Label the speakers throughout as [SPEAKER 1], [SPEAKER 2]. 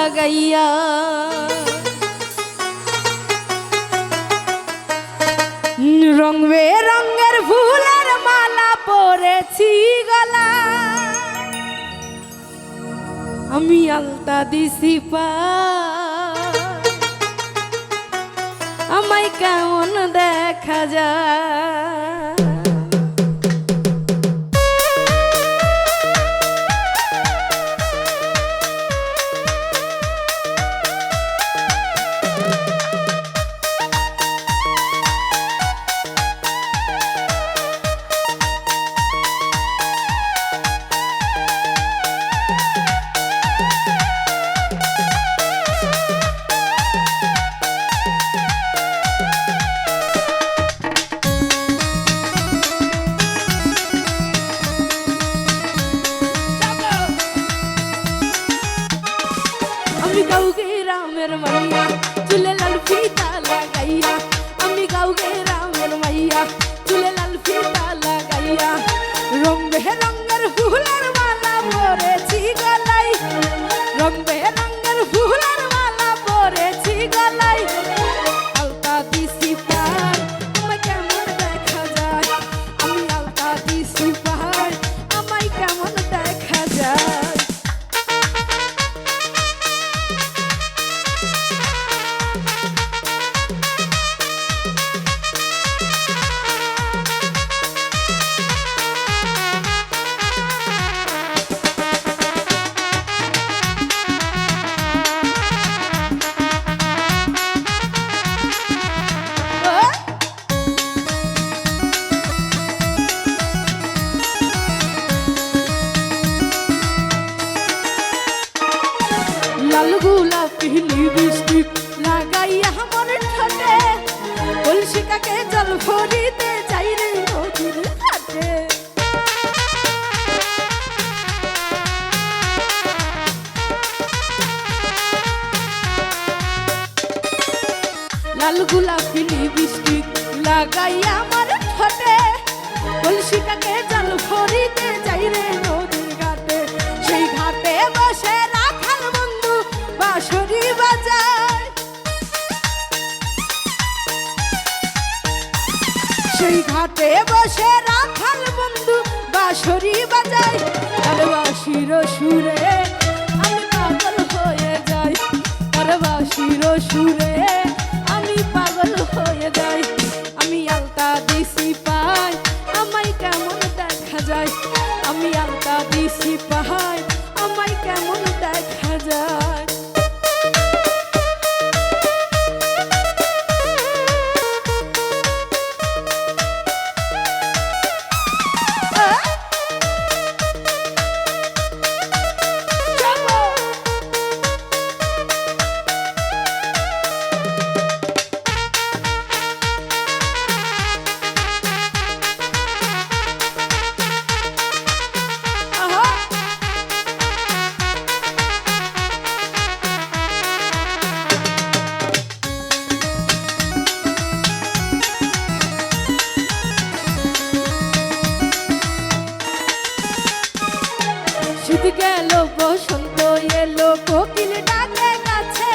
[SPEAKER 1] লাগাইয়া রং বেরঙের ফুলের মালা পরেছি গলা আমি আলতা দিছি পা আমায় কেমন দেখা যায় আমি গাউগে রামের মাইয়া চুলে লাল ফিতা লাগাইয়া আমি গাউগে রামের মাইয়া চুলে লাল ফিতা লাগাইয়া রং বেরঙের ফুলের মালা পরেছি গলায় রং বেরঙের ফুলের মালা পরেছি গলায় আলতা দিছি পায় আমায় কেমন দেখা যায় আমি আলতা দিছি পায় আমায় কেমন দেখা যায় লাল গোলাপি লিপস্টিক লাগাইয়া আমার ঠোঁটে কলসিকাকে জল ভরিতে যাই রে নদীর ঘাটে লাল গোলাপি লিপস্টিক লাগাইয়া আমার ঠোঁটে কলসিকাকে জল ভরিতে যাই রে নদীর ঘাটে সেই ঘাটে বসে বাঁশরি বাজায় সেই ঘাটে বসে রাখাল বন্ধু বাঁশরি বাজায় আর বাঁশির সুরে আমি পাগল হয়ে যাই আর বাঁশির সুরে আমি পাগল হয়ে যাই আমি আলতা দিছি পাই আমায় কেমন দেখা যায় আমি আলতা দিছি পাই আমায় কেমন দেখা যায় শীত গেল বসন্ত এলো কোকিল ডাকে গাছে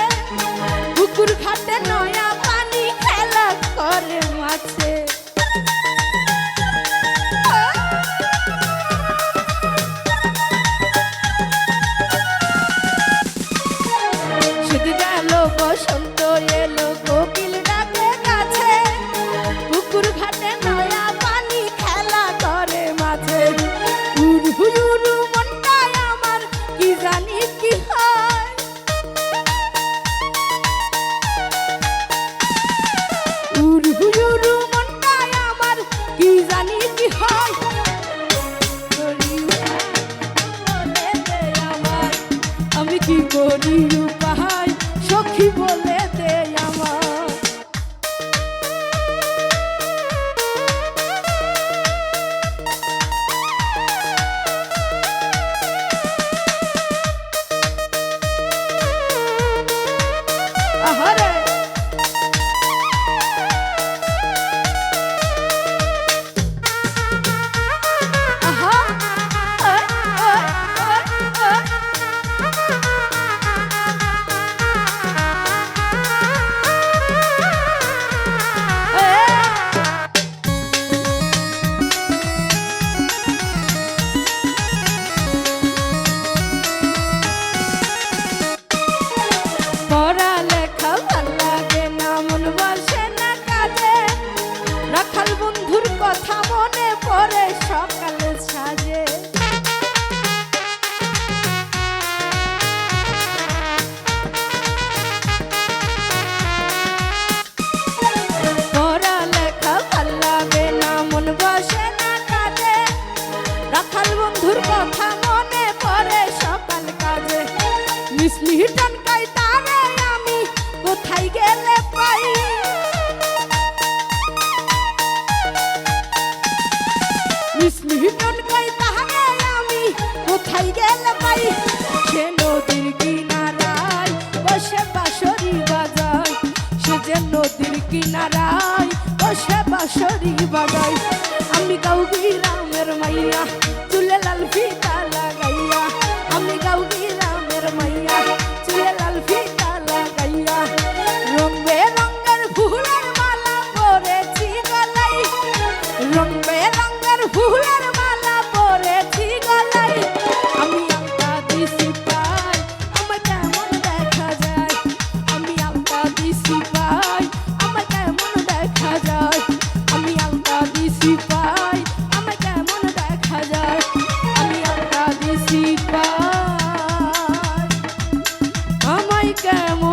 [SPEAKER 1] পুকুর ঘাটে নয়া পানি খেলা করে মাছে শীত গেল বসন্ত এলো কোকিল ডাকে গাছে পুকুর ঘাটে নয়া পানি খেলা করে মাছে উড়ু মনটায় আমার কি জানি কি হয় উড়ু মনটায় আমার কি জানি কি হয় আমি কি করি উপায় সখী বলে দে আমার আহারে আহা রাখাল বন্ধুর কথা মনে পড়ে সকাল কাজে মিছলি টনকাই তারে আমি কোথায় গেলে পাই মিছলি টনকাই তারে আমি কোথায় গেলে পাই সে নদীর কিনারায় বসে বাঁশরি বাজায় সে যে নদীর কিনারায় বসে বাঁশরি বাজায় আমি গাঁও গ্রামের মাইয়া চুলে লাল ফিতা লাগাইয়া আমি গাঁও গ্রামের মাইয়া চুলে লাল ফিতা লাগাইয়া রং বেরঙের ফুলের মালা পরেছি গলায় রং বেরঙের ফুলের মালা পরেছি গলায় আমি আলতা দিছি পাই আমার কেমন দেখা যায় আমি আলতা দিছি পাই আমার কেমন দেখা যায় আমি আলতা দিছি পাই আমার কেমন দেখা যায় আমি আলতা দিছি পাই আমায় কেমন